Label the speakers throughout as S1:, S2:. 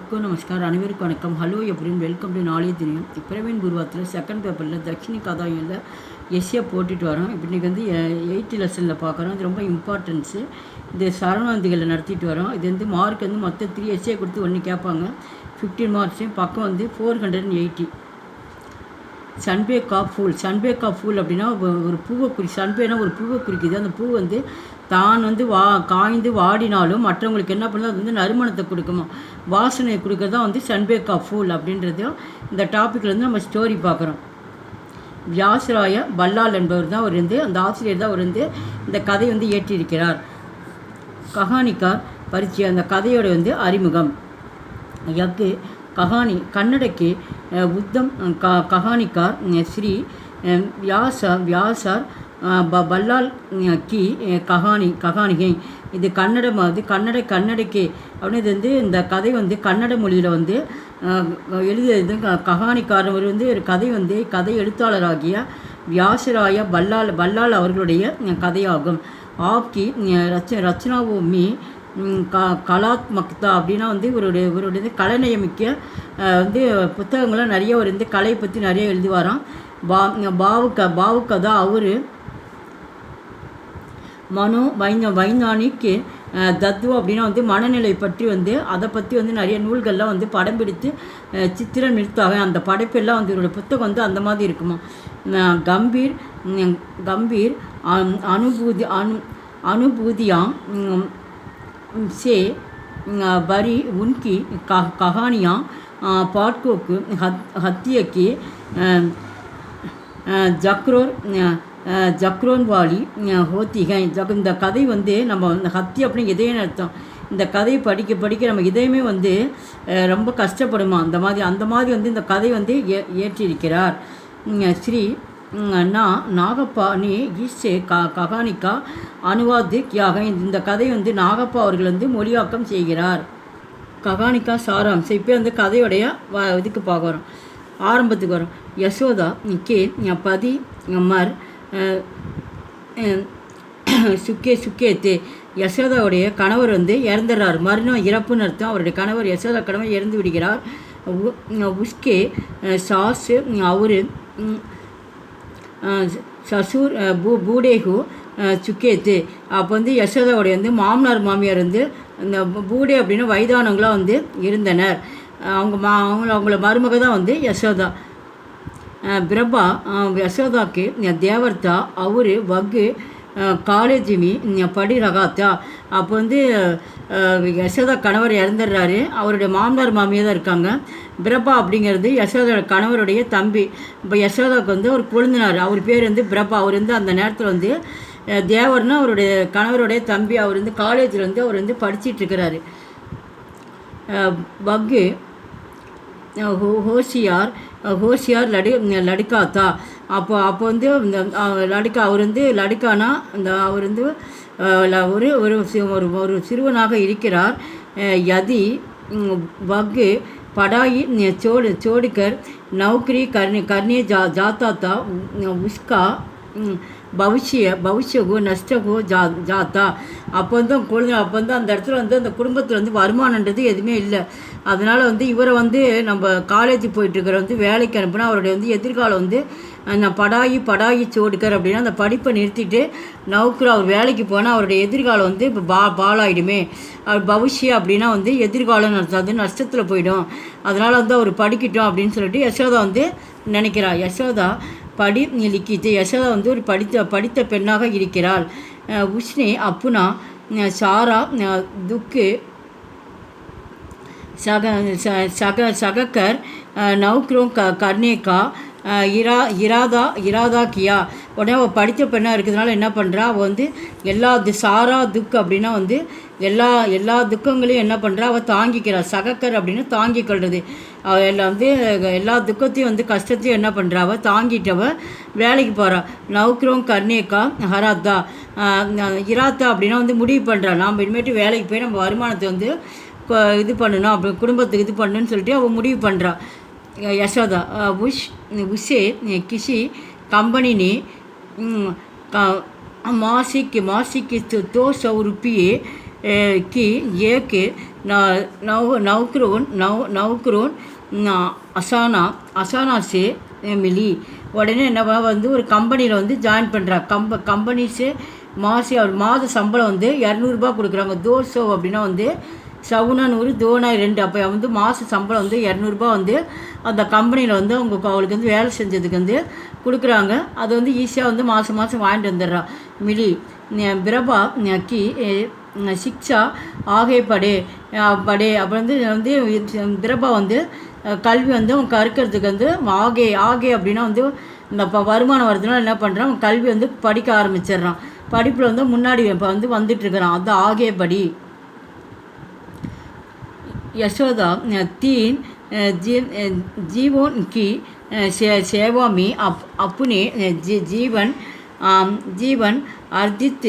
S1: सबको नमस्कार அனைவருக்கும் வணக்கம். ஹலோ எப்படின்னு வெல்கம் டு நாளைய தெரியும். பிரவீன் குருவாத்தில் செகண்ட் பேப்பரில் தக்ஷினி கதாயில் எஸ்ஏ போட்டுட்டு வரோம். இப்போ இன்றைக்கி வந்து 8th லெசனில் பார்க்குறோம். இது ரொம்ப இம்பார்ட்டன்ஸு. இது சரவணந்திகளை நடத்திட்டு வரோம். இது வந்து மார்க் வந்து மொத்தம் 3 எஸ்ஏ கொடுத்து ஒன்று கேட்பாங்க. 15 மார்க்ஸு. பக்கம் வந்து 480. சன்பேக் ஆஃப் ஃபூல். சன்பேக் ஆஃப் ஃபூல் அப்படின்னா ஒரு பூவை சன்பேனா ஒரு பூவை குறிக்குது. அந்த பூ வந்து தான் வந்து காய்ந்து வாடினாலும் மற்றவங்களுக்கு என்ன பண்ணுறது, அது வந்து நறுமணத்தை கொடுக்குமா, வாசனை கொடுக்கறதான் வந்து சன்பேக் ஆஃப் ஃபூல் அப்படின்றதையும் இந்த டாப்பிக்லேருந்து நம்ம ஸ்டோரி பார்க்குறோம். வியாசராய பல்லால் என்பவர் தான் அவர் வந்து, அந்த ஆசிரியர் தான் அவர் வந்து இந்த கதை வந்து ஏற்றிருக்கிறார். கஹானிக்கார் பரிச்சயம். அந்த கதையோட வந்து அறிமுகம். யக்கு கஹானி கன்னடಕ್ಕೆ ಉತ್ತಮ್ ಕಹಾನಿಕಾರ್ ಶ್ರೀ ವ್ಯಾಸರ್ பல்லால் கி கஹானிகை. இது கன்னடಕ್ಕೆ அப்படின்னு இது வந்து இந்த கதை வந்து கன்னட மொழியில் வந்து எழுதியது. கஹானிக்காரர் வந்து ஒரு கதை எழுத்தாளராகிய வியாசராய பல்லால் அவர்களுடைய கதையாகும். ஆப்கி ரச்சனாவோ மீ கலாத்மக்தா அப்படின்னா வந்து இவருடைய கலைநயமிக்க வந்து புத்தகங்கள்லாம் நிறைய ஒரு வந்து கலையை பற்றி நிறைய எழுதுவாராம். பாவுக்கதா அவர் மனோ வைஞானிக்கு தத்துவம் அப்படின்னா வந்து மனநிலை பற்றி வந்து அதை பற்றி வந்து நிறைய நூல்கள்லாம் வந்து படம் பிடித்து சித்திரம் நிறுத்தாக. அந்த படைப்பெல்லாம் வந்து இவருடைய புத்தகம் வந்து அந்த மாதிரி இருக்குமா. கம்பீர் அனுபூதியாம் से बरी उनकी कहानियाँ पाठकों को हत्या की ஜக்ரோன் வாலி ஹோத்திகை. இந்த கதை வந்து நம்ம ஹத்தி அப்படின்னு இதயம் அர்த்தம். இந்த கதையை படிக்க நம்ம இதயமே வந்து ரொம்ப கஷ்டப்படுமா. அந்த மாதிரி வந்து இந்த கதை வந்து ஏற்றிருக்கிறார். ஸ்ரீ நாகப்பா நீ ஈஸ்டே கஹானிக்கா அனுவாது கியாக. இந்த கதை வந்து நாகப்பா அவர்கள் வந்து மொழியாக்கம் செய்கிறார். கஹானிக்கா சாராம்சம். இப்போ வந்து கதையோடைய இதுக்கு பார்க்குறோம், ஆரம்பத்துக்கு வரும். யசோதா கே பதி மர் சுக்கேத்தே. யசோதாவுடைய கணவர் வந்து இறந்துடுறார். மறுநாள் இறப்புன்னு அர்த்தம். அவருடைய கணவர் கணவர் இறந்து விடுகிறார். உஸ்கே சாஸ் அவர் சசூர் பூடேகு சுக்கேத்து. அப்போ வந்து யசோதாவுடைய வந்து மாமனார் மாமியார் வந்து இந்த பூடே அப்படின்னு வயதானவங்களாம் வந்து இருந்தனர். அவங்கள மருமக தான் வந்து யசோதா. பிரபா யசோதாக்கு தேவர்த்தா அவர் வகு காலேஜிமி படி ரகாத்தா. அப்போ வந்து யசோதா கணவர் இறந்துடுறாரு. அவருடைய மாமனார் மாமியாக தான் இருக்காங்க. பிரபா அப்படிங்கிறது யசோதா கணவருடைய தம்பி. இப்போ யசோதாவுக்கு வந்து ஒரு கொழுந்தினார். அவர் பேர் வந்து பிரபா. அவர் வந்து அந்த நேரத்தில் வந்து தேவர்னா அவருடைய கணவருடைய தம்பி. அவர் வந்து காலேஜில் வந்து அவர் வந்து படிச்சிட்ருக்கிறாரு. வகு ஹோஷியார் லடிக்காத்தா. அப்போ வந்து இந்த லடிக்கா அவர் வந்து லடிக்கானா இந்த அவர் வந்து ஒரு சிறுவனாக இருக்கிறார். யதி வகு படாயி சோடிக்கர் நௌக்கரி கர்னே ஜாத்தாத்தா உஸ்கா பவிஷ்யகோ நஷ்டகோ ஜாத்தா. அப்போ வந்து அந்த இடத்துல வந்து அந்த குடும்பத்தில் வந்து வருமானன்றது எதுவுமே இல்லை. அதனால் வந்து இவரை வந்து நம்ம காலேஜ் போயிட்டுருக்கிற வந்து வேலைக்கு அனுப்புனா அவருடைய வந்து எதிர்காலம் வந்து படாயி சோடுக்கர் அப்படின்னா அந்த படிப்பை நிறுத்திட்டு நவுக்கர் அவர் வேலைக்கு போனால் அவருடைய எதிர்காலம் வந்து இப்போ பாலாயிடுமே. அவர் பவிஷ்யம் அப்படின்னா வந்து எதிர்காலம் அது நஷ்டத்தில் போயிடும். அதனால் வந்து அவர் படிக்கட்டும் அப்படின்னு சொல்லிட்டு யசோதா வந்து நினைக்கிறார். யசோதா படி லிக்கித்து. யசோதா வந்து ஒரு படித்த பெண்ணாக இருக்கிறாள். உஷ்ணே அப்புனா சாரா துக்கு சகக்கர் நௌக்ரோம் கர்னேக்கா இராதா கியா. உடனே அவள் படித்த பெண்ணாக இருக்கிறதுனால என்ன பண்ணுறா, அவள் வந்து எல்லா சாரா துக்கு அப்படின்னா வந்து எல்லா துக்கங்களையும் என்ன பண்ணுறா, அவள் தாங்கிக்கிறா. சகக்கர் அப்படின்னு தாங்கிக் கொள்வது. அவள் வந்து எல்லா துக்கத்தையும் வந்து கஷ்டத்தையும் என்ன பண்ணுறா, அவள் தாங்கிட்டவள் வேலைக்கு போகிறா. நௌக்ரோம் கர்னேக்கா ஹராத்தா. இராத்தா அப்படின்னா வந்து முடிவு பண்ணுறா, நாம் இனிமேட்டு வேலைக்கு போய் நம்ம வருமானத்தை வந்து இது பண்ணணும், அப்படி குடும்பத்துக்கு இது பண்ணணும்னு சொல்லிட்டு அவள் முடிவு பண்ணுறா. யசோதா உஷே கிசி கம்பெனி மாசிக்கு 200 रुपये की एक नौकरों அசானா சே மிலி. உடனே என்ன வந்து ஒரு கம்பெனியில் வந்து ஜாயின் பண்ணுறா. கம்பெனிஸு அவர் மாத சம்பளம் வந்து 200 கொடுக்குறாங்க. தோசோ அப்படின்னா வந்து 100 தோனா 2. அப்போ வந்து மாத சம்பளம் வந்து 200 வந்து அந்த கம்பெனியில் வந்து அவளுக்கு வந்து வேலை செஞ்சதுக்கு வந்து கொடுக்குறாங்க. அது வந்து ஈஸியாக வந்து மாதம் வாங்கிட்டு வந்துடுறா மிலி. பிரபா கி சிக்ஷா ஆகே படே அப்புறம் வந்து பிரபா வந்து கல்வி வந்து அவங்க கற்கிறதுக்கு வந்து ஆகே அப்படின்னா வந்து இந்த வருமானம் வரதுனால என்ன பண்ணுறான், கல்வி வந்து படிக்க ஆரம்பிச்சிடுறான். படிப்பில் வந்து முன்னாடி இப்போ வந்து வந்துட்டுருக்கிறான். அதுதான் ஆகே படி. यशोदा 3 जीवों की सेवा में अपने जीवन अर्जित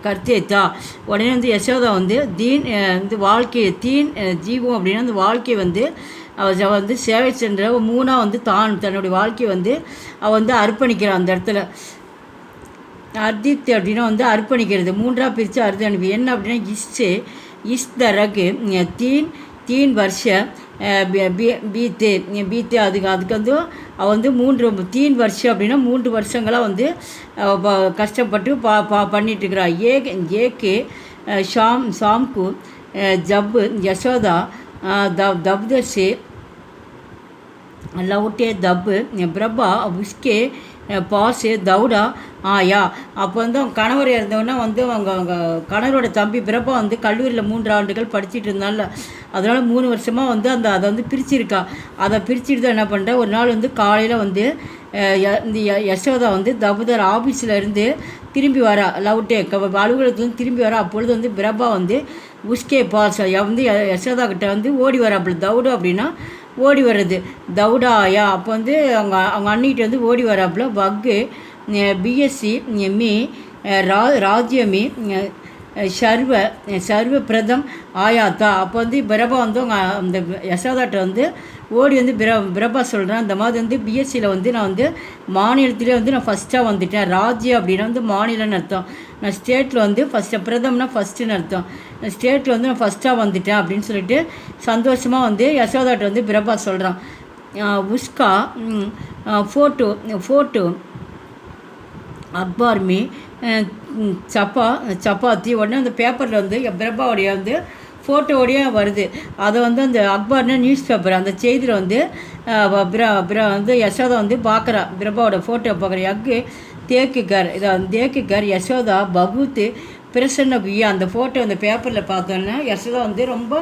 S1: करते था. உடனே வந்து யசோதா வந்து வந்து வாழ்க்கையை ஜீவம் அப்படின்னா அந்த வாழ்க்கையை வந்து அவள் வந்து சேவை சென்ற 3 வந்து தன்னுடைய வாழ்க்கையை வந்து அவள் வந்து அர்ப்பணிக்கிறான். அந்த இடத்துல அர்ஜித் அப்படின்னா வந்து அர்ப்பணிக்கிறது. 3 பிரித்து அர்ப்பணிப்பு என்ன அப்படின்னா इस तरह के 3 वर्ष बीते அதுக்கு வந்து அவள் வந்து 3 வருஷம் அப்படின்னா 3 வருஷங்களாக வந்து கஷ்டப்பட்டு பண்ணிட்டுருக்கிறா. ஏக்கு ஷாம்கு ஜப் யசோதா दबदर से लौटे तब பிரபா உஸ்கே பாஸு தௌடா ஆயா. அப்போ வந்து அவங்க கணவர் இறந்தவொடனே வந்து அவங்க கணவரோட தம்பி பிரபா வந்து கல்லூரியில் 3 ஆண்டுகள் படிச்சுட்டு இருந்தால, அதனால் 3 வருஷமாக வந்து அதை வந்து பிரிச்சிருக்கா. அதை பிரிச்சுட்டு தான் என்ன பண்ணுறா, ஒரு நாள் வந்து காலையில் வந்து இந்த யசோதா வந்து தபுதர் ஆஃபீஸில் இருந்து திரும்பி வரா. லவுட்டே அலுவலகத்துலேருந்து திரும்பி வரா. அப்பொழுது வந்து பிரபா வந்து உஸ்கே பாஸ் வந்து யசோதா கிட்ட வந்து ஓடி வரா. அப்படி தௌடா அப்படின்னா ஓடி வர்றது, தௌடா ஆயா. அப்போ வந்து அவங்க அண்ணிகிட்ட வந்து ஓடி வராப்புல பக்கு பிஎஸ்சி மீ ராஜ்யமி சர்வ பிரதம் ஆயாத்தா. அப்போ வந்து பிரபா வந்து அவங்க அந்த யசோதாட்ட வந்து ஓடி வந்து பிரபா சொல்கிறேன், இந்த மாதிரி வந்து பிஎஸ்சியில் வந்து நான் வந்து மாநிலத்திலே வந்து நான் ஃபஸ்ட்டாக வந்துட்டேன். ராஜ்யம் அப்படின்னா வந்து மாநிலம்னு அர்த்தம். நான் ஸ்டேட்டில் வந்து பிரதம்னா ஃபஸ்ட்டுன்னு அர்த்தம். ஸ்டேட்டில் வந்து நான் ஃபஸ்ட்டாக வந்துட்டேன் அப்படின்னு சொல்லிட்டு சந்தோஷமாக வந்து யசோதாட்ட வந்து பிரபா சொல்கிறான். உஸ்கா ஃபோட்டோ அக்பார் மீ சப்பாத்தி. உடனே அந்த பேப்பரில் வந்து பிரபாவுடைய வந்து ஃபோட்டோவோடையே வருது. அதை வந்து அந்த அக்பார்னு நியூஸ் பேப்பர் அந்த செய்தியில் வந்து வந்து யசோதா வந்து பார்க்குறா. பிரபாவோட ஃபோட்டோ பார்க்குற யக்கு தேக்குகர் யசோதா பகுத்து பிரசன்ன குய்யா. அந்த ஃபோட்டோ அந்த பேப்பரில் பார்த்தோன்னா யசோதா வந்து ரொம்ப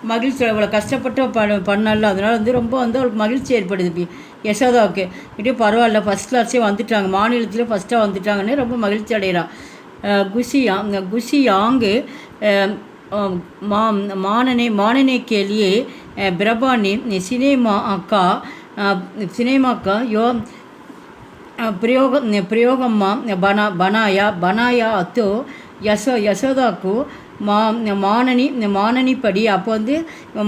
S1: மகிழ்ச்சி. அவ்வளோ கஷ்டப்பட்டு பண்ணல, அதனால் வந்து ரொம்ப வந்து அவளுக்கு மகிழ்ச்சி ஏற்படுது யசோதாவுக்கு. இப்படியே பரவாயில்ல, ஃபஸ்ட் கிளாஸே வந்துட்டாங்க, மாநிலத்திலே ஃபஸ்ட்டாக வந்துட்டாங்கன்னு ரொம்ப மகிழ்ச்சி அடைகிறான். குஷியாங்கு मानने के लिए ब्रबा ने सिनेमा का यो प्रयोगम्मा बनाया तो யசோதா மானனி படி. அப்போ வந்து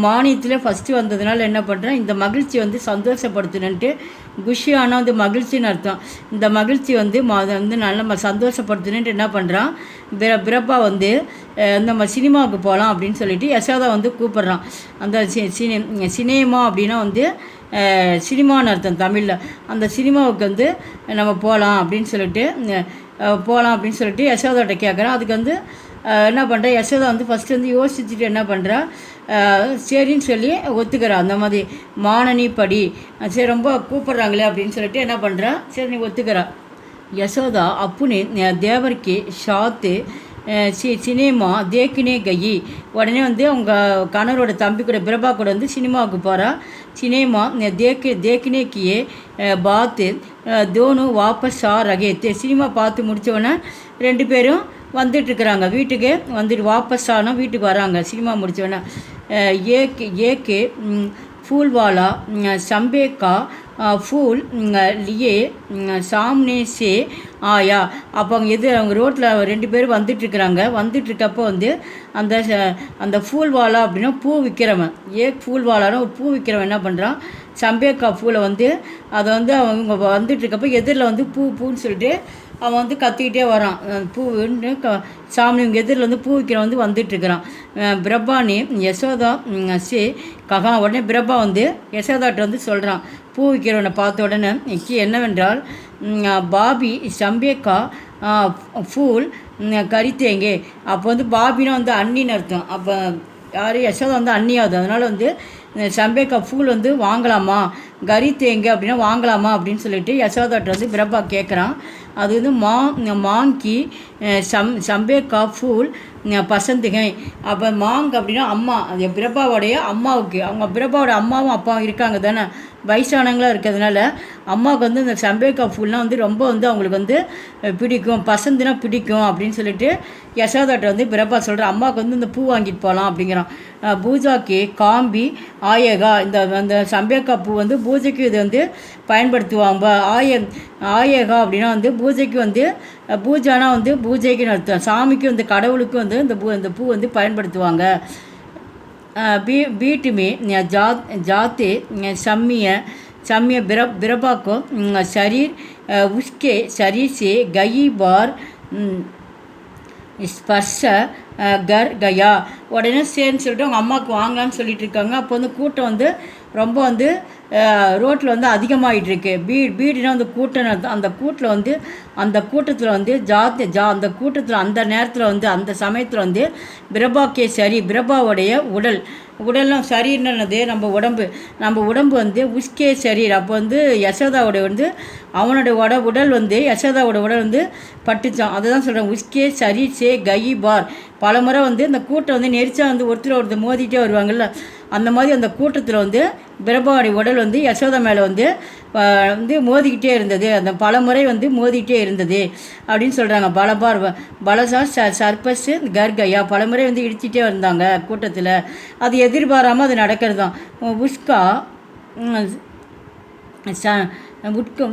S1: மானியத்தில் ஃபஸ்ட்டு வந்ததுனால என்ன பண்ணுறேன், இந்த மகிழ்ச்சி வந்து சந்தோஷப்படுத்தணுன்ட்டு குஷியான வந்து மகிழ்ச்சின்னு அர்த்தம். இந்த மகிழ்ச்சி வந்து வந்து நல்ல சந்தோஷப்படுத்தணுன்ட்டு என்ன பண்ணுறான், பிரபா வந்து நம்ம சினிமாவுக்கு போகலாம் அப்படின்னு சொல்லிட்டு யசோதா வந்து கூப்பிட்றான். அந்த சினிமா அப்படின்னா வந்து சினிமான்னு அர்த்தம் தமிழில். அந்த சினிமாவுக்கு வந்து நம்ம போகலாம் அப்படின்னு சொல்லிட்டு யசோதாட்ட கேட்குறான். அதுக்கு வந்து என்ன பண்ணுறா, யசோதா வந்து ஃபஸ்ட்டு வந்து யோசிச்சுட்டு என்ன பண்ணுறா, சரின்னு சொல்லி ஒத்துக்கிறா. அந்த மாதிரி மானனி படி, சரி ரொம்ப கூப்பிட்றாங்களே அப்படின்னு சொல்லிட்டு என்ன பண்ணுறா, சரி நீ ஒத்துக்கிறா. யசோதா அப்புனே தேவர்க்கு ஷாத்து சினிமா தேக்கினே கயி. உடனே வந்து அவங்க கணவரோட தம்பி கூட பிரபா கூட வந்து சினிமாவுக்கு போகிறா. சினிமா தேக்கினே கியே பாத்து தோனு வாபஸ் ரகேத்து. சினிமா பார்த்து முடித்தோடனே 2 பேரும் வந்துட்டுருக்குறாங்க. வீட்டுக்கு வந்துட்டு வாபஸ் ஆனால் வீட்டுக்கு வராங்க சினிமா முடித்தோடனே. ஏக்கு फूलवाला संबे का फूल लिए सामने से ஆயா. அப்போ அவங்க ரோட்டில் 2 பேர் வந்துட்டுருக்கப்போ வந்து அந்த ஃபூல்வாலா அப்படின்னா பூ விற்கிறவன், ஃபூல்வாலானா ஒரு பூ விற்கிறவன் என்ன பண்ணுறான், சம்பேக்கா பூவில் வந்து அதை வந்து அவங்க வந்துட்டுருக்கப்போ எதிரில் வந்து பூன்னு சொல்லிட்டு அவன் வந்து கத்திக்கிட்டே வரான். பூன்னு சாமி இவங்க எதிரில் வந்து பூ விற்கிறவன் வந்து வந்துட்டுருக்கிறான். பிரபானி யசோதா சே ககா. உடனே பிரபா வந்து யசோதாட்ட வந்து சொல்கிறான், பூ விற்கிறவனை பார்த்த உடனே என்னவென்றால் பாபி சம்பேக்கா ஃபூல் கரித்தேங்கே. அப்போ வந்து பாபினா வந்து அண்ணின்னு அர்த்தம். அப்போ யார் யசோதா வந்து அண்ணியாகுது. அதனால் வந்து சம்பேக்கா ஃபூல் வந்து வாங்கலாமா, கரித்தேங்க அப்படின்னா வாங்கலாமா அப்படின்னு சொல்லிட்டு யசோதாட்ட வந்து பிரபா கேட்குறான். அது வந்து மாங்கி சம்பேக்கா ஃபூல் பசந்துகை. அப்போ மாங் அப்படின்னா அம்மா, அது பிரபாவோடைய அம்மாவுக்கு. அவங்க பிரபாவோட அம்மாவும் அப்பாவும் இருக்காங்க தானே, வயசானவங்களாக இருக்கிறதுனால அம்மாவுக்கு வந்து இந்த சம்பேக்கா ஃபூல்னால் வந்து ரொம்ப வந்து அவங்களுக்கு வந்து பிடிக்கும், பசந்துனா பிடிக்கும் அப்படின்னு சொல்லிட்டு யசோதாட்ட வந்து பிரபா சொல்கிற அம்மாவுக்கு வந்து இந்த பூ வாங்கிட்டு போகலாம் அப்படிங்கிறான். பூஜாக்கு காம்பி ஆயகா. இந்த சம்பேக்கா பூ வந்து பூஜைக்கு இது வந்து பயன்படுத்துவாங்க. ஆயகா அப்படின்னா வந்து பூஜைக்கு வந்து பூஜானா வந்து பூஜைக்குன்னு அர்த்தம். சாமிக்கு வந்து கடவுளுக்கு வந்து இந்த பூ வந்து பயன்படுத்துவாங்க. बीट में जाते सम्य बिरबा को शरीर उसके शरीर से कई बार ஸ்பர்ஷ கர் கயா. உடனே சரின்னு சொல்லிட்டு அவங்க அம்மாவுக்கு வாங்கலான்னு சொல்லிட்டு இருக்காங்க. அப்போ வந்து கூட்டம் வந்து ரொம்ப வந்து ரோட்டில் வந்து அதிகமாகிட்டு இருக்கு. பீடுனா வந்து கூட்டம். அந்த கூட்டத்தில் வந்து அந்த கூட்டத்தில் அந்த நேரத்தில் வந்து அந்த சமயத்தில் வந்து பிரபாக்கே சரி, பிரபாவுடைய உடல்லாம் சரீர்னது நம்ம உடம்பு வந்து உஸ்கே சரீர். அப்போ வந்து யசோதாவோட வந்து அவனோட உடல் வந்து யசோதாவோட உடல் வந்து பட்டுச்சான். அதை தான் சொல்கிறேன், உஸ்கே சரீர் சே கயி பார். பல முறை வந்து இந்த கூட்டம் வந்து நெரிச்சா வந்து ஒருத்தர் மோதிட்டே வருவாங்கள்ல, அந்த மாதிரி அந்த கூட்டத்தில் வந்து பிரபாவுடைய உடல் வந்து யசோதா மேலே வந்து மோதிக்கிட்டே இருந்தது. அந்த பல முறை வந்து மோதிக்கிட்டே இருந்தது அப்படின்னு சொல்கிறாங்க. பலசா சர்பஸ் கர்கயா. பல முறை வந்து இடிச்சிட்டே வந்தாங்க கூட்டத்தில். அது எதிர்பாராமல் அது நடக்கிறது தான். உஸ்கா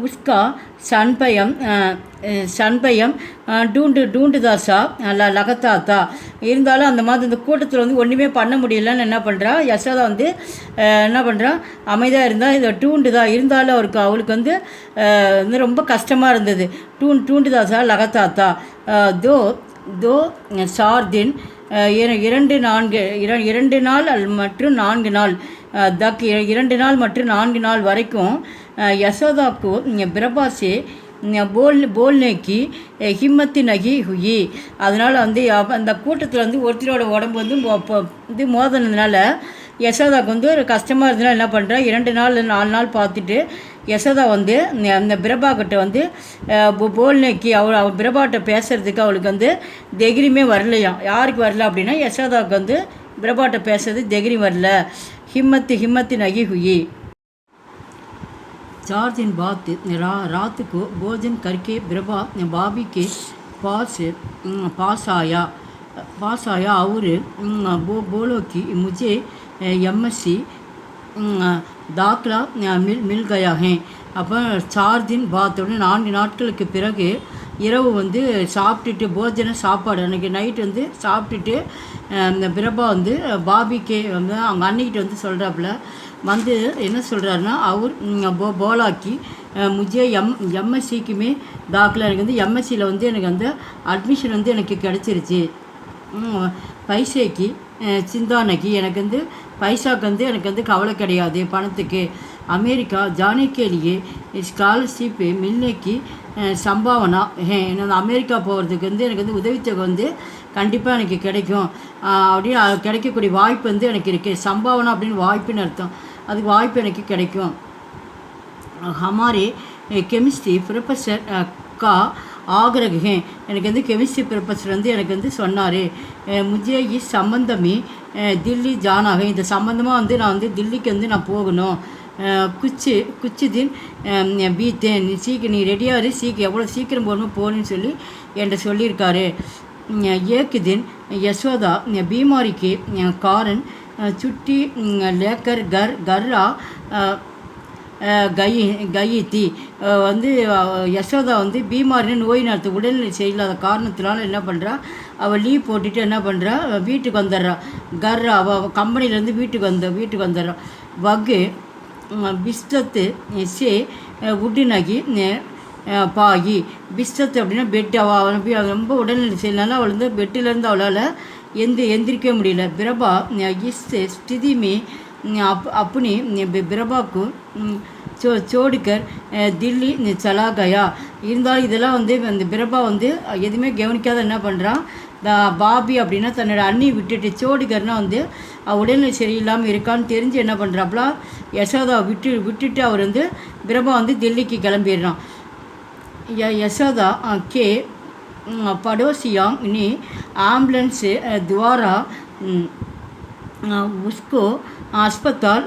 S1: उसका சன்பயம் டூண்டுதாசா லகத்தாத்தா. இருந்தாலும் அந்த மாதிரி இந்த கூட்டத்தில் வந்து ஒன்றுமே பண்ண முடியலன்னு என்ன பண்ணுறா யசோதா வந்து என்ன பண்ணுறா, அமைதியாக இருந்தால் இதை டூண்டுதா. இருந்தாலும் அவளுக்கு வந்து ரொம்ப கஷ்டமாக இருந்தது. டூண்டுதாசா லகத்தாத்தா. தோ 4 दिन 2 நாள் மற்றும் 4 நாள் தக் 2 நாள் மற்றும் 4 நாள் வரைக்கும் யசோதாக்கு பிரபா சே போல்னேக்கு ஹிம்மத்து நகி ஹுயி. அதனால் வந்து அந்த கூட்டத்தில் வந்து ஒருத்தரோட உடம்பு வந்து மோதினதுனால யசோதாவுக்கு வந்து ஒரு கஷ்டமாக இருந்ததுனால என்ன பண்ணுறா, 2 நாள் 4 நாள் பார்த்துட்டு யசோதா வந்து அந்த பிரபா கிட்ட வந்து போல்னேக்கு அவள் பிரபாட்ட பேசுகிறதுக்கு அவளுக்கு வந்து தைரியமே வரலையாம். யாருக்கு வரல அப்படின்னா யசோதாவுக்கு வந்து பிரபாட்ட பேசுறது தைரியம் வரல. हिम्मत नगी हुई। 4 दिन बाद रात को भोजन करके बिरबा बाबी के पास आया और बोलो कि मुझे एमएससी दाखला मिल गया है. அப்போ 4 दिन बाद 4 நாட்களுக்கு பிறகு இரவு வந்து சாப்பிட்டுட்டு சாப்பாடு அன்றைக்கி நைட்டு வந்து சாப்பிட்டுட்டு இந்த பிரபா வந்து பாபிக்கே வந்து அவங்க அன்னிக்கிட்ட வந்து சொல்கிறாப்புல வந்து என்ன சொல்கிறாருன்னா, அவர் போலாக்கி முஜே எம்எஸ்சிக்குமே தாக்கலா. எனக்கு வந்து எம்எஸ்சியில் வந்து எனக்கு வந்து அட்மிஷன் வந்து எனக்கு கிடச்சிருச்சு. பைசேக்கு சிந்தானகி. எனக்கு வந்து பைசாவுக்கு வந்து எனக்கு வந்து கவலை கிடையாது பணத்துக்கு. अमेरिका जाने के लिए स्कॉलरशिप मिलने की संभावना है. நான் அமெரிக்கா போகிறதுக்கு வந்து எனக்கு வந்து உதவித்தொகை வந்து கண்டிப்பாக எனக்கு கிடைக்கும் அப்படின்னு கிடைக்கக்கூடிய வாய்ப்பு வந்து எனக்கு இருக்குது. சம்பாவனா அப்படின்னு வாய்ப்புன்னு அர்த்தம். அதுக்கு வாய்ப்பு எனக்கு கிடைக்கும். हमारे கெமிஸ்ட்ரி ப்ரொஃபஸர் கா ஆக்ரஹ் ஹே. எனக்கு வந்து கெமிஸ்ட்ரி ப்ரொஃபஸர் வந்து எனக்கு வந்து சொன்னார், முஜே இஸ் சம்பந்தமே தில்லி ஜானாக. இந்த சம்பந்தமாக வந்து நான் வந்து தில்லிக்கு வந்து நான் போகணும். குச்சி தின் பீத்தேன். சீக்கிரம் நீ ரெடியாக எவ்வளோ சீக்கிரம் போகணும்னு சொல்லி என்கிட்ட சொல்லியிருக்காரு. ஏக்கு தின் யசோதா பீமாரிக்கு காரன் சுட்டி லேக்கர் கர்ரா கயித்தி. வந்து யசோதா வந்து பீமாரின்னு நோய் நடத்து உடல்நிலை சரியில்லாத காரணத்தினால என்ன பண்ணுறா, அவள் லீவ் போட்டுட்டு என்ன பண்ணுறா, வீட்டுக்கு வந்துடுறா. கர்ரா அவள் கம்பெனிலேருந்து வீட்டுக்கு வந்துடுறா. வகு बिस्तत से वुडनगी பாயி. பிஸ்தத் அப்படின்னா பெட். அவள் ரொம்ப உடல்நிலை சரியில்லைனால அவள் வந்து பெட்டிலேருந்து அவளால் எந்திரிக்கவே முடியல. பிரபா இஸ் ஸ்திதி மே अपनी பிரபா को சோடிக்கர் தில்லி சலா கயா. இருந்தாலும் இதெல்லாம் வந்து அந்த பிரபா வந்து எதுவுமே கவனிக்காத என்ன பண்ணுறான், பாபி அப்படின்னா தன்னோட அண்ணி விட்டுட்டு, சோடிக்கர்னால் வந்து உடல்நிலை சரியில்லாமல் இருக்கான்னு தெரிஞ்சு என்ன பண்ணுறாப்புல யசோதா விட்டுட்டு அவர் வந்து பிரபா வந்து தில்லிக்கு கிளம்பிடுறான். யசோதா கே पड़ोसियों ने एम्बुलेंस द्वारा उसको ஹாஸ்பத்தால்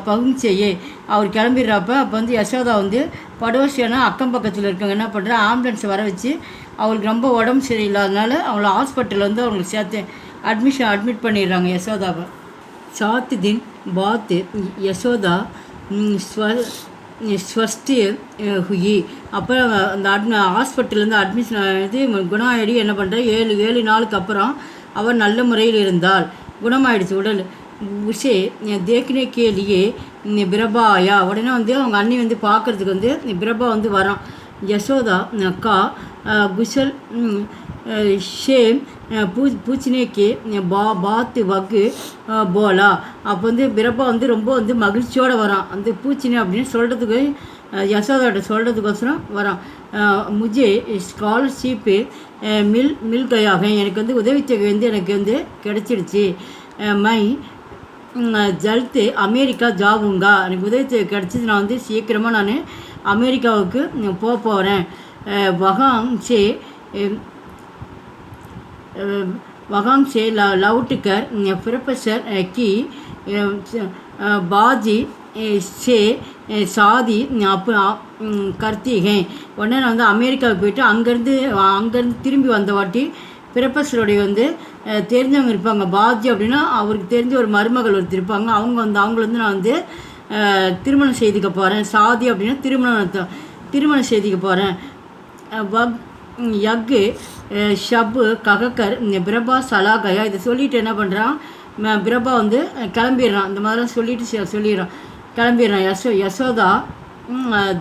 S1: பகுஞ்சையே. அவர் கிளம்பிடுறப்ப அப்போ வந்து யசோதா வந்து படோசியானா அக்கம் பக்கத்தில் இருக்கவங்க என்ன பண்ணுறா, ஆம்புலன்ஸ் வர வச்சு அவளுக்கு ரொம்ப உடம்பு சரியில்லாதனால அவளை ஹாஸ்பிட்டலில் வந்து அவங்களுக்கு சேர்த்து அட்மிட் பண்ணிடுறாங்க யசோதாவை. 7 दिन बाद யசோதா ஸ்வஸ்தி ஹுயி. அப்போ அந்த ஹாஸ்பிட்டல்லேருந்து அட்மிஷன் இது குணமாயிடி என்ன பண்ணுறா, 7 நாளுக்கு அப்புறம் அவள் நல்ல முறையில் இருந்தாள், குணமாயிடுச்சு உடல். உஷே தேக்கினே கேலியே பிரபாயா. உடனே வந்து அவங்க அண்ணி வந்து பார்க்குறதுக்கு வந்து பிரபா வந்து வரான். யசோதா கா குஷல் ஷேம் பூச்சினேக்கே பாத்து வகு போலா. அப்போ வந்து பிரபா வந்து ரொம்ப வந்து மகிழ்ச்சியோடு வரான். அந்த பூச்சினே அப்படின்னு சொல்கிறதுக்கு யசோதாட்ட சொல்கிறதுக்கோசரம் வரான். முஜே ஸ்காலர்ஷிப்பு மில் கயாக. எனக்கு வந்து உதவித்தொகை வந்து எனக்கு வந்து கிடச்சிடுச்சு. My ஜல்த்து America ஜாவுங்கா. எனக்கு உதவி கிடச்சிது, நான் வந்து சீக்கிரமாக நான் அமெரிக்காவுக்கு போகிறேன். वहाँ से लौट कर प्रोफेसर की बाजी से शादी करती हैं. உடனே நான் வந்து அமெரிக்காவுக்கு போயிட்டு அங்கேருந்து திரும்பி வந்த வாட்டி ப்ரொஃபஸருடைய வந்து தெரிஞ்சவங்க இருப்பாங்க. பாஜி அப்படின்னா அவருக்கு தெரிஞ்ச ஒரு மருமகள் ஒருத்தர் இருப்பாங்க. அவங்கள வந்து நான் வந்து திருமணம் செய்துக்க போகிறேன். சாதி அப்படின்னா திருமணம் செய்துக்க போகிறேன். யக்கு ஷப்பு ககக்கர் பிரபா சலாகயா. இதை சொல்லிவிட்டு என்ன பண்ணுறான், பிரபா வந்து கிளம்பிடுறான். இந்த மாதிரிலாம் சொல்லிடுறான் கிளம்பிடுறான். யசோதா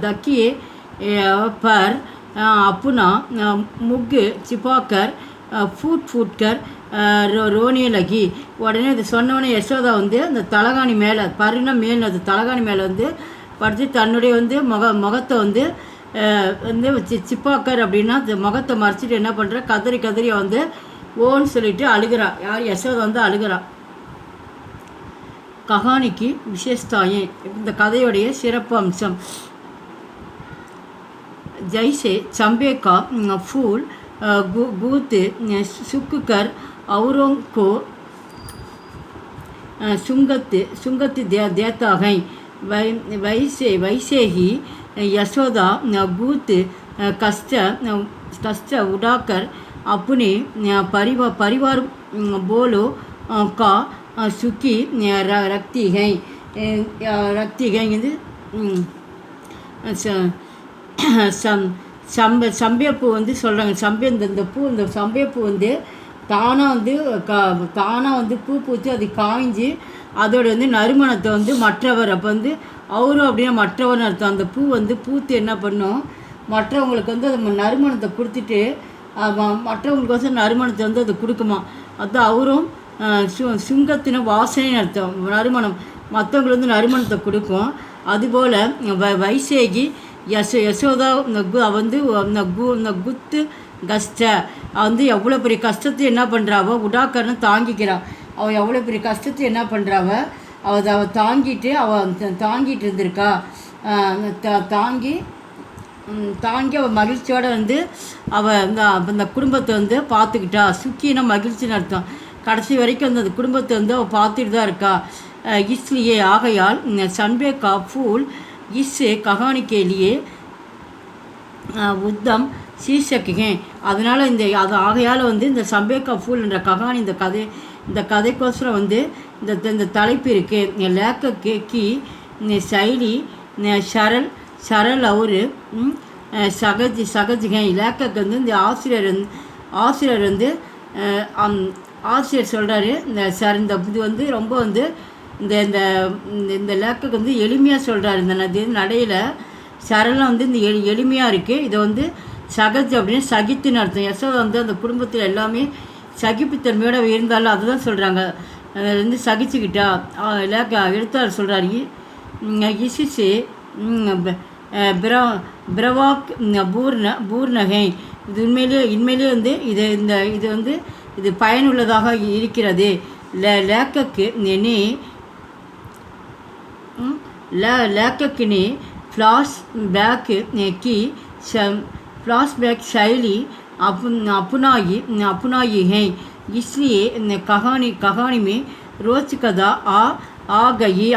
S1: தக்கி பர் அப்புனா முக்கு சிப்பாக்கர் ஃபூட்கர் ரோனே லகி. உடனே இதை சொன்னவொடனே யசோதா வந்து அந்த தலகாணி மேலே அந்த தலகாணி மேலே வந்து படுத்து தன்னுடைய வந்து முகத்தை வந்து சிப்பாக்கர் அப்படின்னா முகத்தை மறைச்சிட்டு என்ன பண்ணுற, கதறி வந்து ஓன்னு சொல்லிட்டு அழுகிறா. யார், யசோதா வந்து அழுகிறா. கஹானிக்கு விசேஷத்தாயே. இந்த கதையுடைய சிறப்பு அம்சம். ஜெய்சே சம்பே கா फूल गूथ सूख कर औरों को सुंगत देता है, वैसे ही यशोदा गूथ कष्ट उड़ाकर अपने परिवार बोलो का सुखी रखती है. சம்பையப்பூ வந்து சொல்கிறாங்க. இந்த சம்பையப்பூ வந்து தானாக வந்து பூ பூத்து அது காய்ஞ்சி அதோட வந்து நறுமணத்தை வந்து மற்றவர், அப்போ வந்து அவரும் அப்படின்னா மற்றவர்னு அர்த்தம். அந்த பூ வந்து பூத்து என்ன பண்ணும், மற்றவங்களுக்கு வந்து அது நறுமணத்தை கொடுத்துட்டு மற்றவங்களுக்கோசம் நறுமணத்தை வந்து அது கொடுக்குமா. அதுதான் அவரும் சுங்கத்தின வாசனைன்னு அர்த்தம். நறுமணம் மற்றவங்களுக்கு வந்து நறுமணத்தை கொடுக்கும். அதுபோல் வைசேகி யசோதா வந்து குத்து கஷ்ட வந்து எவ்வளோ பெரிய கஷ்டத்தை என்ன பண்ணுறாவோ உடாக்கர்னு தாங்கிக்கிறாள். அவள் எவ்வளோ பெரிய கஷ்டத்தை என்ன பண்ணுறாவ, அவள் தாங்கிட்டு இருந்திருக்கா. தாங்கி அவள் மகிழ்ச்சியோடு வந்து அவள் அந்த குடும்பத்தை வந்து பார்த்துக்கிட்டா. சுக்கினா மகிழ்ச்சின்னு அர்த்தம். கடைசி வரைக்கும் அந்த குடும்பத்தை வந்து அவள் பார்த்துட்டு தான் இருக்கா. इसलिए ஆகையால் சன்பே கா फूल इस कहानी के लिए உத்தம் சீர்ஷக்கே. அதனால் ஆகையால் வந்து இந்த சம்பேக்கா ஃபூல் என்ற ககானி இந்த கதைக்கோசரம் வந்து இந்த தலைப்பு இருக்குது. லேக்க கி சைலி சரல் அவரு சகஜ்கை. லேக்கக்கு வந்து இந்த ஆசிரியர் வந்து ஆசிரியர் சொல்கிறாரு, இந்த இது வந்து ரொம்ப வந்து இந்த லேக்கக்கு வந்து எளிமையாக சொல்கிறாரு. இந்த நடையில் சரளம் வந்து இந்த எளிமையாக இருக்குது. இதை வந்து சகஜ் அப்படின்னு சகித்துன்னு அர்த்தம். யசோதா வந்து அந்த குடும்பத்தில் எல்லாமே சகிப்புத்தன்மையோடு இருந்தாலும் அதுதான் சொல்கிறாங்க. வந்து சகிச்சுக்கிட்டா எழுத்தாளர் சொல்கிறார், இசிசே பிரவாக் பூர்ணகை. இது உண்மையிலே வந்து இது வந்து இது பயனுள்ளதாக இருக்கிறது. லேக்கக்கு நே लेखकने फ्लैशबैक की फ्लैशबैक शैली अपनाई है, इसलिए कहानी में रोचकता आ गई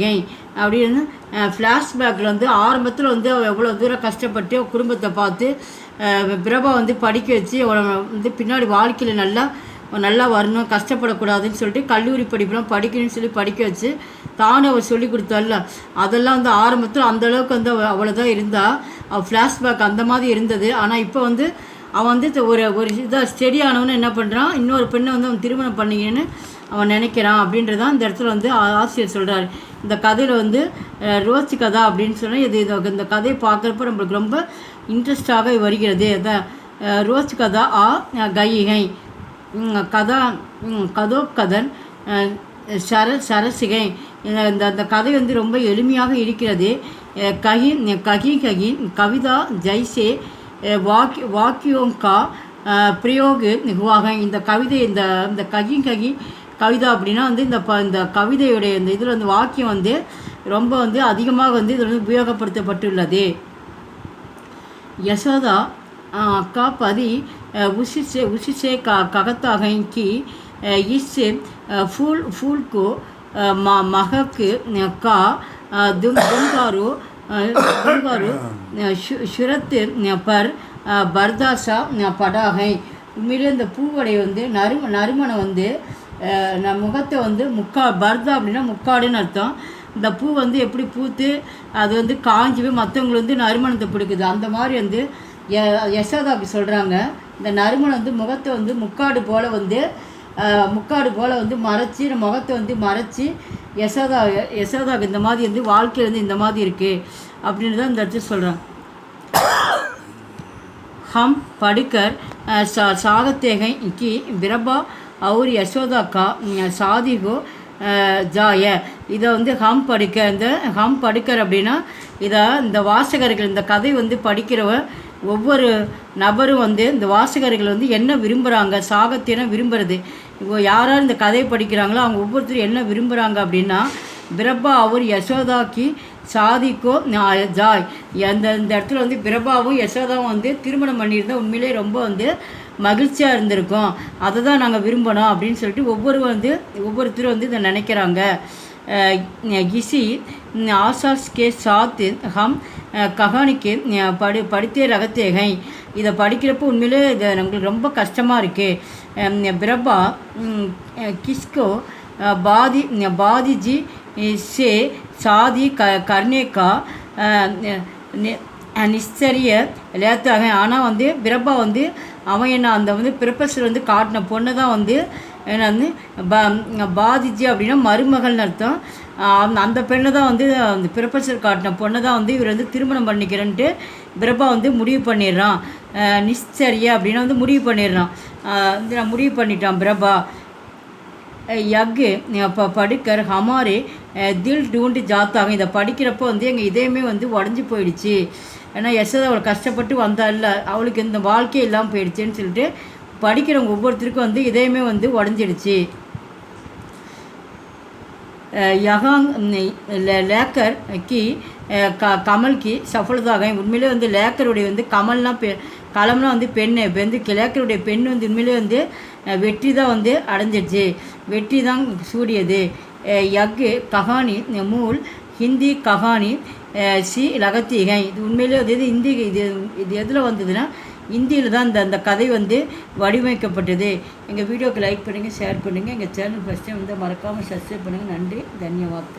S1: है. அப்படின்னு ஃப்ளாஷ்பேக்கில் வந்து ஆரம்பத்தில் வந்து எவ்வளோ தூரம் கஷ்டப்பட்டு குடும்பத்தை பார்த்து பிரபா வந்து படிக்க வச்சு வந்து பின்னாடி வாழ்க்கையில் நல்லா வரணும், கஷ்டப்படக்கூடாதுன்னு சொல்லிட்டு கல்லூரி படிப்புலாம் படிக்கணும்னு சொல்லி படிக்க வச்சு தானும் அவர் சொல்லி கொடுத்தால அதெல்லாம் வந்து ஆரம்பத்தில் அந்தளவுக்கு வந்து அவ்வளோதான் இருந்தால் அவள் ஃப்ளாஷ்பேக் அந்த மாதிரி இருந்தது. ஆனால் இப்போ வந்து அவன் வந்து ஒரு இதாக ஸ்டெடி ஆனவன்னு என்ன பண்ணுறான், இன்னொரு பெண்ணை வந்து அவன் திருமணம் பண்ணிக்கணுன்னு அவன் நினைக்கிறான் அப்படின்றதான் இந்த இடத்துல வந்து ஆசிரியர் சொல்கிறார். இந்த கதையில் வந்து ரோச்சு கதா அப்படின்னு சொன்னால் இந்த கதையை பார்க்குறப்ப நம்மளுக்கு ரொம்ப இன்ட்ரெஸ்டாக வருகிறது. அதான் ரோச்சு கதா கைகை கதா கதோக்கதன் சரசிகை. அந்த கதை வந்து ரொம்ப எளிமையாக இருக்கிறது. கவிதா ஜெய்சே வாக்கியோம் கா பிரயோக ஹுவாக. இந்த கவிதை இந்த கவிதா அப்படின்னா வந்து இந்த கவிதையுடைய இந்த இதில் வந்து வாக்கியம் வந்து ரொம்ப வந்து அதிகமாக வந்து இதில் வந்து உபயோகப்படுத்தப்பட்டுள்ளது. யசோதா का पति उसी कहता है कि इससे फूल को महक का दुंगारो शुरत पर बर्दाशा पड़ा है. உண்மையிலே இந்த பூவடை வந்து நறுமணம் வந்து முகத்தை வந்து பர்தா அப்படின்னா முக்காடுன்னு அர்த்தம். இந்த பூ வந்து எப்படி பூத்து அது வந்து காஞ்சி போய் மற்றவங்களுக்கு வந்து நறுமணத்தை பிடிக்குது, அந்த மாதிரி வந்து யசோதாவுக்கு சொல்கிறாங்க. இந்த நறுமணம் வந்து முகத்தை வந்து முக்காடு போல் வந்து மறைச்சி முகத்தை வந்து மறைச்சி யசோதாவுக்கு இந்த மாதிரி வந்து வாழ்க்கையில் வந்து இந்த மாதிரி இருக்குது அப்படின்னு தான் இந்த இடத்துல சொல்கிறாங்க. हम पढ़कर चाहते हैं कि बिरबा और यशोदा का शादी हो जाए. இதை வந்து ஹம் படிக்கர் அப்படின்னா இதை இந்த வாசகர்கள் இந்த கதை வந்து படிக்கிறவ ஒவ்வொரு நபரும் வந்து இந்த வாசகர்கள் வந்து என்ன விரும்புகிறாங்க, சாகத்தியம் விரும்புகிறது. இப்போ யாரார் இந்த கதையை படிக்கிறாங்களோ அவங்க ஒவ்வொருத்தரும் என்ன விரும்புகிறாங்க அப்படின்னா பிரபா அவர் யசோதாக்கி சாதிக்கோ ஜாய். இந்த இடத்துல வந்து பிரபாவும் யசோதாவும் வந்து திருமணம் பண்ணியிருந்தால் உண்மையிலே ரொம்ப வந்து மகிழ்ச்சியாக இருந்திருக்கும், அதை தான் நாங்கள் விரும்பணும் அப்படின்னு சொல்லிட்டு ஒவ்வொருத்தரும் வந்து இதை நினைக்கிறாங்க. கிசி ஆசாஸ் கே சாத்து ஹம் கஹானிக்கு படித்தே ரகத்தேகை. இதை படிக்கிறப்போ உண்மையிலே இது நம்மளுக்கு ரொம்ப கஷ்டமாக இருக்குது. பிரபா கிஸ்கோ பாதிஜி से शादी करने का நிச்சரிய லேத்தாக. ஆனால் வந்து பிரபா வந்து அவன் என்ன அந்த வந்து ப்ரொஃபஸர் வந்து காட்டின பொண்ணை தான் வந்து என்ன வந்து பாதிஜி அப்படின்னா மருமகள்னு அர்த்தம். அந்த பெண்ணை தான் வந்து அந்த ப்ரொஃபஸர் காட்டின பொண்ணை தான் வந்து இவர் வந்து திருமணம் பண்ணிக்கிறேன்ட்டு பிரபா வந்து முடிவு பண்ணிடுறான். நிச்சரிய அப்படின்னா வந்து முடிவு பண்ணிடுறான். நான் முடிவு பண்ணிட்டான் பிரபா. யக்கு படிக்கர் ஹமாரே தில் டூண்டு ஜாத்தாங்க. இதை படிக்கிறப்போ வந்து எங்கள் இதயமே வந்து உடஞ்சி போயிடுச்சு. ஏன்னா யசோதா அவள் கஷ்டப்பட்டு வந்தால அவளுக்கு இந்த வாழ்க்கை இல்லாமல் போயிடுச்சுன்னு சொல்லிட்டு படிக்கிறவங்க ஒவ்வொருத்தருக்கும் வந்து இதயமே வந்து உடஞ்சிடுச்சு. யகாங் லேக்கர் கி கமல் கி சஃபலதாக. உண்மையிலே வந்து லேக்கருடைய வந்து கலம்னா வந்து பெண்ணு வந்து லேக்கருடைய பெண் வந்து உண்மையிலே வந்து வெற்றி தான் வந்து அடைஞ்சிடுச்சு, வெற்றி தான் சூடியது. யக்கு கஹானி மூல் ஹிந்தி கஹானி சி லகத்தீகை. இது உண்மையிலே வந்து ஹிந்தி இது எதில் வந்ததுன்னா இந்தியில் தான் அந்த கதை வந்து வடிவமைக்கப்பட்டது. எங்கள் வீடியோக்கு லைக் பண்ணுங்கள், ஷேர் பண்ணுங்கள். எங்கள் சேனல் ஃபஸ்ட் டைம் வந்து மறக்காமல் சப்ஸ்கிரைப் பண்ணுங்கள். நன்றி, தன்யவாத்.